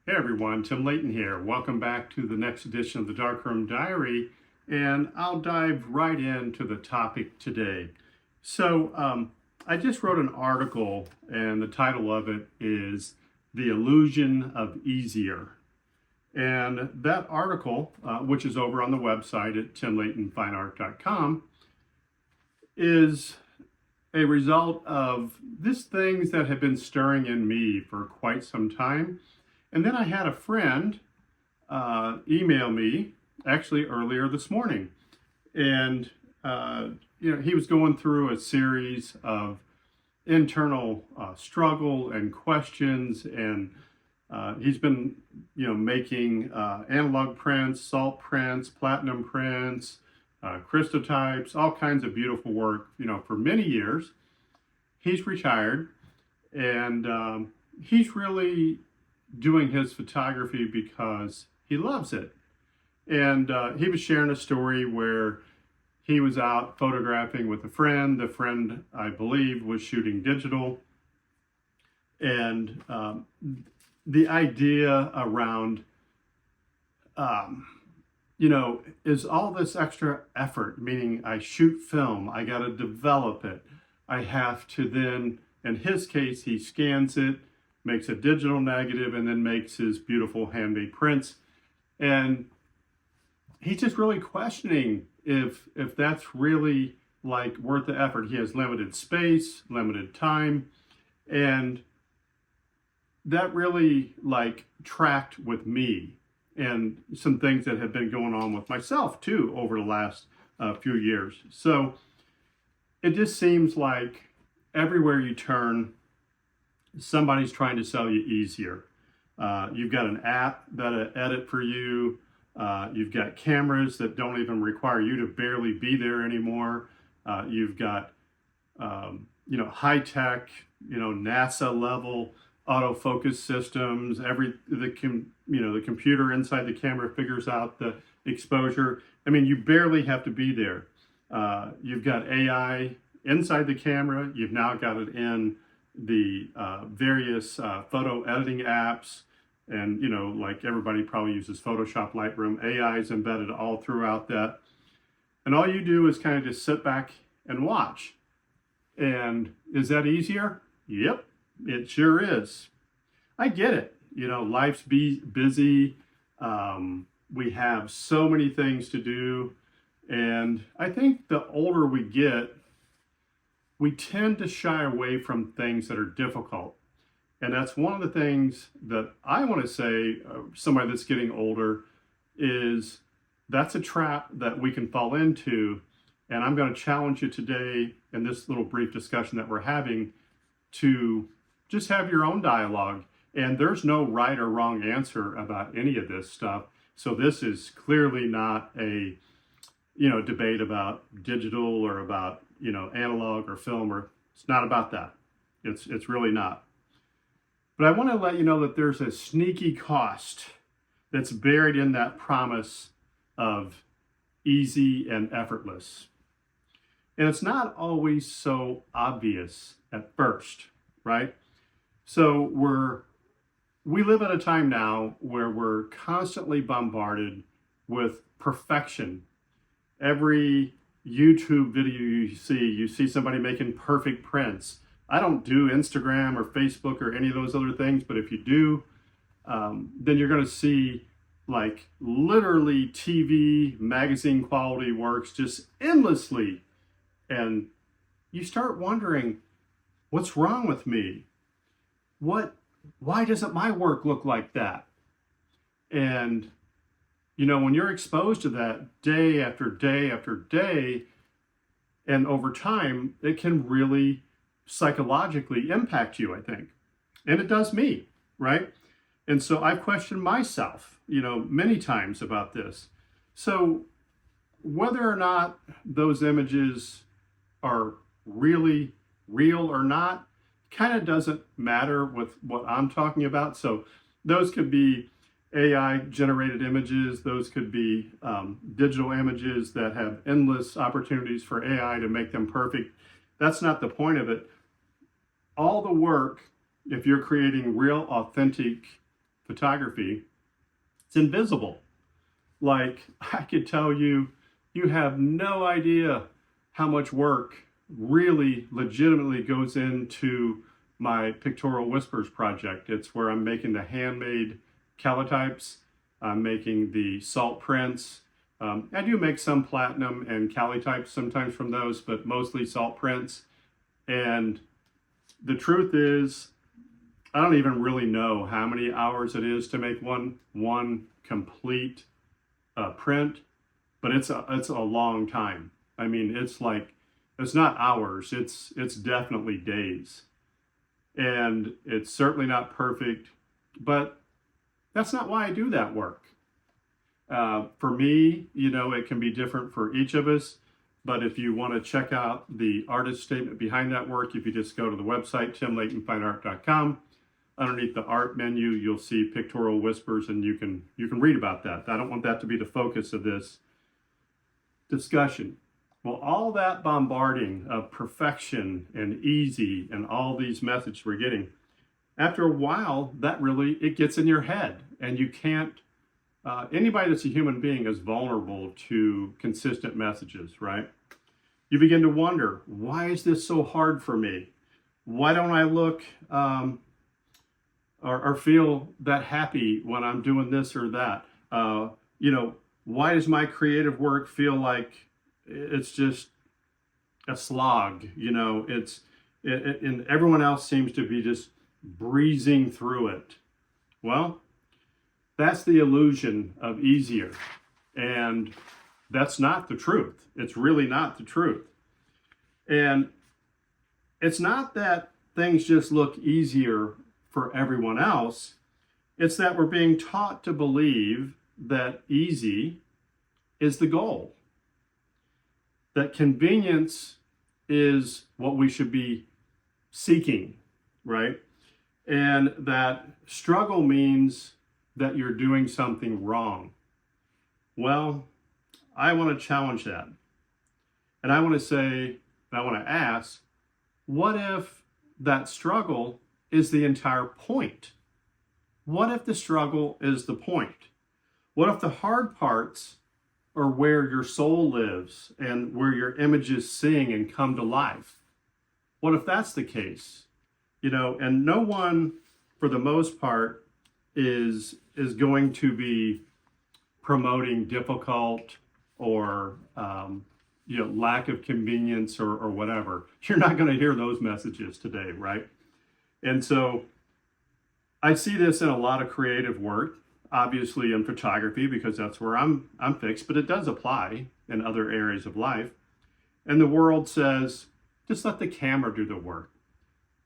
Hey everyone, Tim Layton here. Welcome back to the next edition of the Darkroom Diary, and I'll dive right into the topic today. I just wrote an article, and the title of it is The Illusion of Easier. And that article, which is over on the website at timlaytonfineart.com, is a result of these things that have been stirring in me for quite some time. And then I had a friend email me actually earlier this morning, and he was going through a series of internal struggle and questions, and he's been making analog prints, salt prints, platinum prints, cryptotypes, all kinds of beautiful work for many years. He's retired, and he's really doing his photography because he loves it. And he was sharing a story where he was out photographing with a friend. The friend, I believe, was shooting digital. And the idea around, is all this extra effort, meaning I shoot film, I got to develop it. I have to then, in his case, he scans it, makes a digital negative, and then makes his beautiful handmade prints. And he's just really questioning if that's really like worth the effort. He has limited space, limited time, and that really like tracked with me and some things that have been going on with myself too over the last few years. So it just seems like everywhere you turn, somebody's trying to sell you easier. You've got an app that'll edit for you. You've got cameras that don't even require you to barely be there anymore. You've got, high tech, NASA level autofocus systems. The computer inside the camera figures out the exposure. I mean, you barely have to be there. You've got AI inside the camera. You've now got it in the various photo editing apps, and like everybody probably uses Photoshop, Lightroom. AI is embedded all throughout that, and all you do is kind of just sit back and watch. And is that easier? Yep, it sure is. I get it. Life's busy. We have so many things to do, and I think the older we get, we tend to shy away from things that are difficult. And that's one of the things that I want to say, somebody that's getting older, is that's a trap that we can fall into. And I'm going to challenge you today in this little brief discussion that we're having to just have your own dialogue. And there's no right or wrong answer about any of this stuff. So this is clearly not a, debate about digital or about analog or film, or it's not about that. It's really not. But I want to let you know that there's a sneaky cost that's buried in that promise of easy and effortless. And it's not always so obvious at first, right? So we live at a time now where we're constantly bombarded with perfection. Every YouTube video you see somebody making perfect prints. I don't do Instagram or Facebook or any of those other things, but if you do, then you're going to see like literally TV, magazine quality works just endlessly. And you start wondering, what's wrong with me? Why doesn't my work look like that? And when you're exposed to that day after day after day, and over time, it can really psychologically impact you, I think. And it does me, right? And so I've questioned myself, many times about this. So whether or not those images are really real or not, kind of doesn't matter with what I'm talking about. So those could be AI generated images. Those could be digital images that have endless opportunities for AI to make them perfect. That's not the point of it. All the work, if you're creating real, authentic photography, it's invisible. Like, I could tell you, you have no idea how much work really legitimately goes into my Pictorial Whispers project. It's where I'm making the handmade calotypes, I'm making the salt prints. I do make some platinum and calotypes sometimes from those, but mostly salt prints. And the truth is, I don't even really know how many hours it is to make one complete print, but it's a long time. I mean, it's not hours, it's definitely days. And it's certainly not perfect, but that's not why I do that work. For me, it can be different for each of us, but if you want to check out the artist statement behind that work, if you just go to the website, timlaytonfineart.com, underneath the art menu, you'll see Pictorial Whispers, and you can read about that. I don't want that to be the focus of this discussion. Well, all that bombarding of perfection and easy and all these messages we're getting, after a while, it gets in your head, and you can't, anybody that's a human being is vulnerable to consistent messages, right? You begin to wonder, why is this so hard for me? Why don't I look or feel that happy when I'm doing this or that? Why does my creative work feel like it's just a slog? And everyone else seems to be just breezing through it. Well, that's the illusion of easier. And that's not the truth. It's really not the truth. And it's not that things just look easier for everyone else. It's that we're being taught to believe that easy is the goal. That convenience is what we should be seeking, right? And that struggle means that you're doing something wrong. Well, I want to challenge that. And I want to say, and I want to ask, what if that struggle is the entire point? What if the struggle is the point? What if the hard parts are where your soul lives and where your images sing and come to life? What if that's the case? And no one, for the most part, is going to be promoting difficult or lack of convenience or whatever. You're not going to hear those messages today, right? And so I see this in a lot of creative work, obviously in photography, because that's where I'm fixed, but it does apply in other areas of life. And the world says, just let the camera do the work.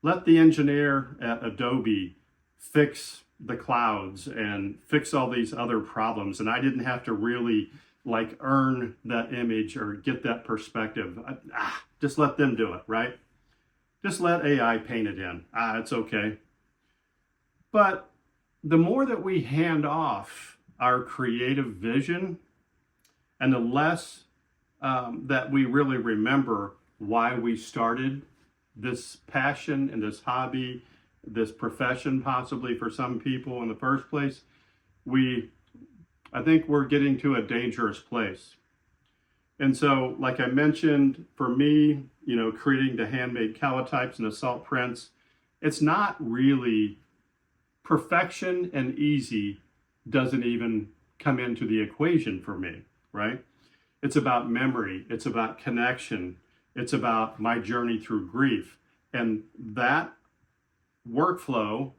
Let the engineer at Adobe fix the clouds and fix all these other problems. And I didn't have to really earn that image or get that perspective. Just let them do it, right? Just let AI paint it in. It's okay. But the more that we hand off our creative vision, and the less that we really remember why we started this passion and this hobby, this profession possibly for some people in the first place, I think we're getting to a dangerous place. And so, like I mentioned, for me, creating the handmade calotypes and the salt prints, it's not really perfection, and easy doesn't even come into the equation for me, right? It's about memory. It's about connection. It's about my journey through grief. And that workflow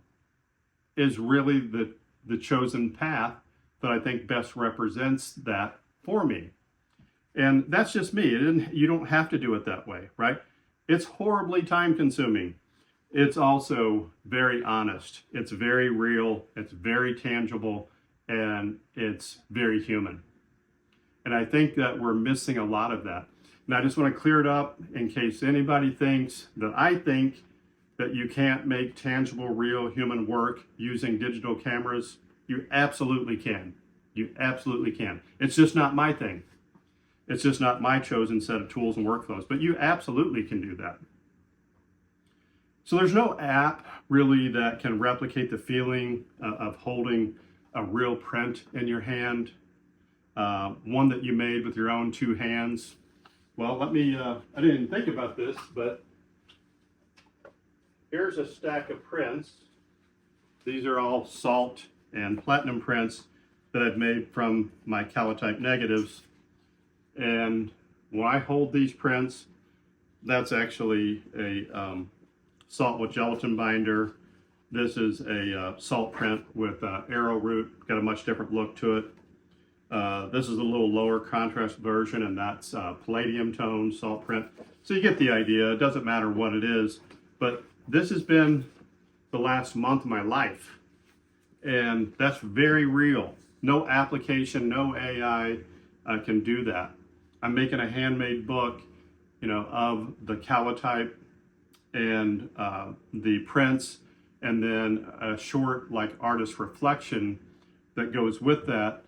is really the chosen path that I think best represents that for me. And that's just me. You don't have to do it that way, right? It's horribly time consuming. It's also very honest. It's very real. It's very tangible, and it's very human. And I think that we're missing a lot of that. And I just want to clear it up in case anybody thinks that I think that you can't make tangible, real human work using digital cameras. You absolutely can. You absolutely can. It's just not my thing. It's just not my chosen set of tools and workflows, but you absolutely can do that. So there's no app really that can replicate the feeling of holding a real print in your hand, one that you made with your own two hands. Well, let me, I didn't think about this, but here's a stack of prints. These are all salt and platinum prints that I've made from my calotype negatives. And when I hold these prints, that's actually a salt with gelatin binder. This is a salt print with arrowroot, got a much different look to it. This is a little lower contrast version, and that's palladium tone salt print. So you get the idea. It doesn't matter what it is, but this has been the last month of my life, and that's very real. No application, no AI can do that. I'm making a handmade book, you know, of the calotype and the prints, and then a short like artist reflection that goes with that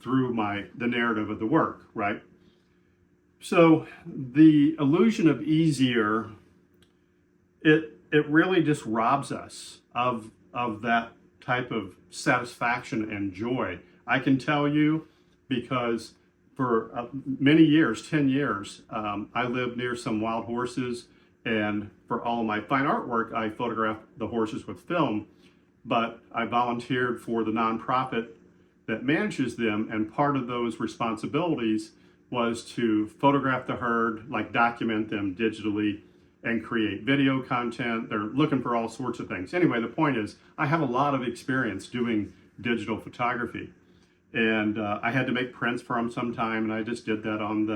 through the narrative of the work, right? So the illusion of easier, it really just robs us of that type of satisfaction and joy. I can tell you, because for many years, 10 years, I lived near some wild horses, and for all of my fine artwork, I photographed the horses with film, but I volunteered for the nonprofit that manages them, and part of those responsibilities was to photograph the herd, like document them digitally, and create video content. They're looking for all sorts of things. Anyway, the point is, I have a lot of experience doing digital photography, and I had to make prints for them sometime, and I just did that on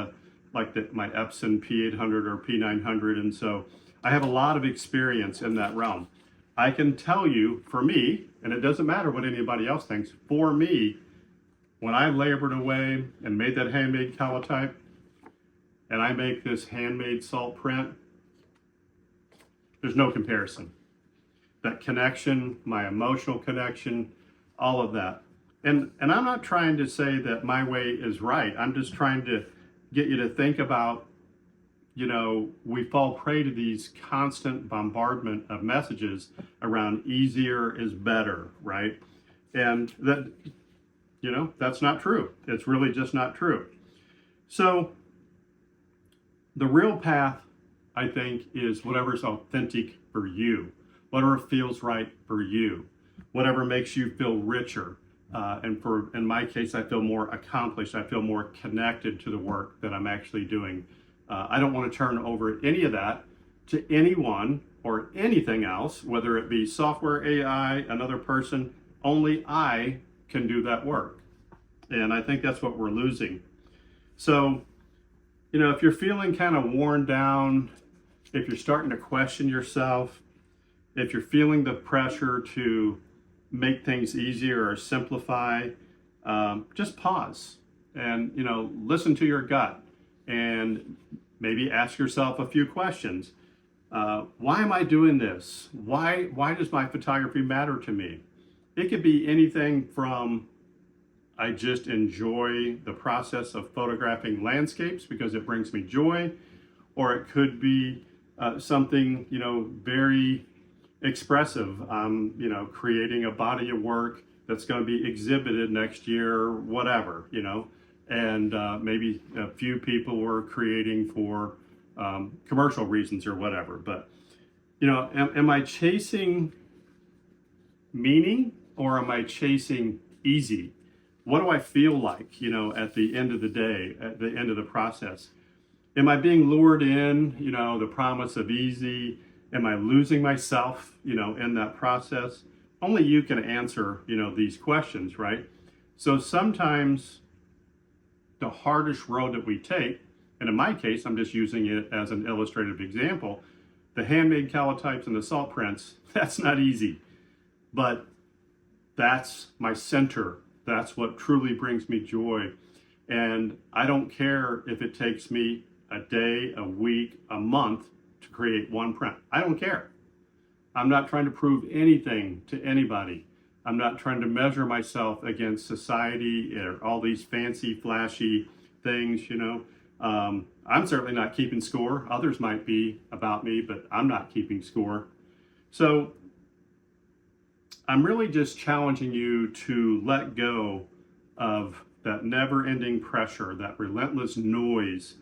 my Epson P800 or P900, and so I have a lot of experience in that realm. I can tell you, for me, and it doesn't matter what anybody else thinks, for me, when I labored away and made that handmade calotype, and I make this handmade salt print, there's no comparison. That connection, my emotional connection, all of that. And I'm not trying to say that my way is right. I'm just trying to get you to think about, you know, we fall prey to these constant bombardment of messages around easier is better, right? And that, you know, that's not true. It's really just not true. So the real path, I think, is whatever's authentic for you, whatever feels right for you, whatever makes you feel richer. In my case, I feel more accomplished. I feel more connected to the work that I'm actually doing. I don't want to turn over any of that to anyone or anything else, whether it be software, AI, another person. Only I can do that work. And I think that's what we're losing. So, you know, if you're feeling kind of worn down, if you're starting to question yourself, if you're feeling the pressure to make things easier or simplify, just pause and, you know, listen to your gut and maybe ask yourself a few questions. Why am I doing this? Why does my photography matter to me? It could be anything from I just enjoy the process of photographing landscapes because it brings me joy, or it could be something, you know, very expressive. You know, creating a body of work that's going to be exhibited next year, whatever, you know, and maybe a few people were creating for commercial reasons or whatever. But, you know, am I chasing meaning or am I chasing easy? What do I feel like, you know, at the end of the day, at the end of the process? Am I being lured in, you know, the promise of easy? Am I losing myself, you know, in that process? Only you can answer, you know, these questions, right? So sometimes the hardest road that we take, and in my case, I'm just using it as an illustrative example, the handmade calotypes and the salt prints, that's not easy. But that's my center. That's what truly brings me joy. And I don't care if it takes me a day, a week, a month to create one print. I don't care. I'm not trying to prove anything to anybody. I'm not trying to measure myself against society or all these fancy, flashy things, you know. I'm certainly not keeping score. Others might be about me, but I'm not keeping score. So I'm really just challenging you to let go of that never-ending pressure, that relentless noise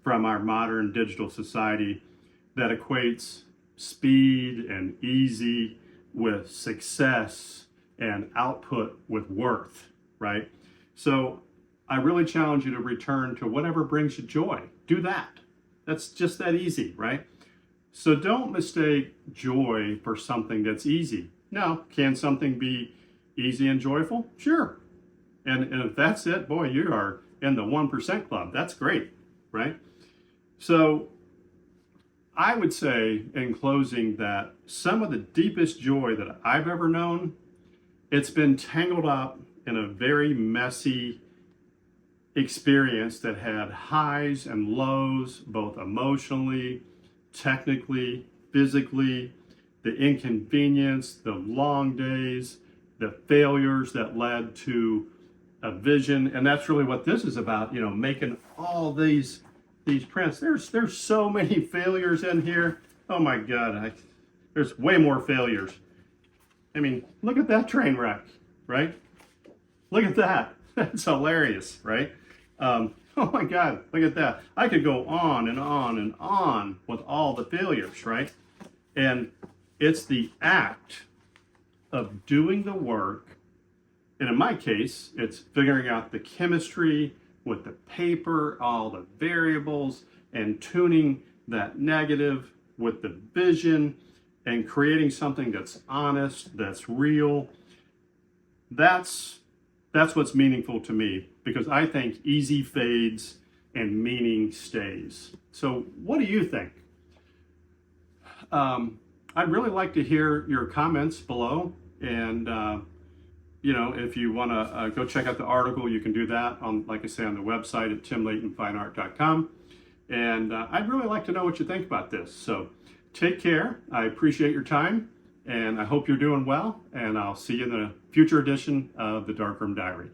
from our modern digital society that equates speed and easy with success and output with worth, right? So I really challenge you to return to whatever brings you joy. Do that. That's just that easy, right? So don't mistake joy for something that's easy. Now, can something be easy and joyful? Sure. And if that's it, boy, you are in the 1% club. That's great, right? So I would say in closing that some of the deepest joy that I've ever known, it's been tangled up in a very messy experience that had highs and lows, both emotionally, technically, physically, the inconvenience, the long days, the failures that led to a vision. And that's really what this is about, you know, making all these prints. There's so many failures in here. Oh my God, there's way more failures. I mean, look at that train wreck, right? Look at that. That's hilarious, right? Oh my God, look at that. I could go on and on and on with all the failures, right? And it's the act of doing the work. And in my case, it's figuring out the chemistry with the paper, all the variables, and tuning that negative with the vision and creating something that's honest, that's real. That's what's meaningful to me, because I think easy fades and meaning stays. So what do you think? I'd really like to hear your comments below. And, you know, if you want to go check out the article, you can do that on, like I say, on the website at timlaytonfineart.com. And I'd really like to know what you think about this. So take care. I appreciate your time, and I hope you're doing well. And I'll see you in the future edition of the Darkroom Diary.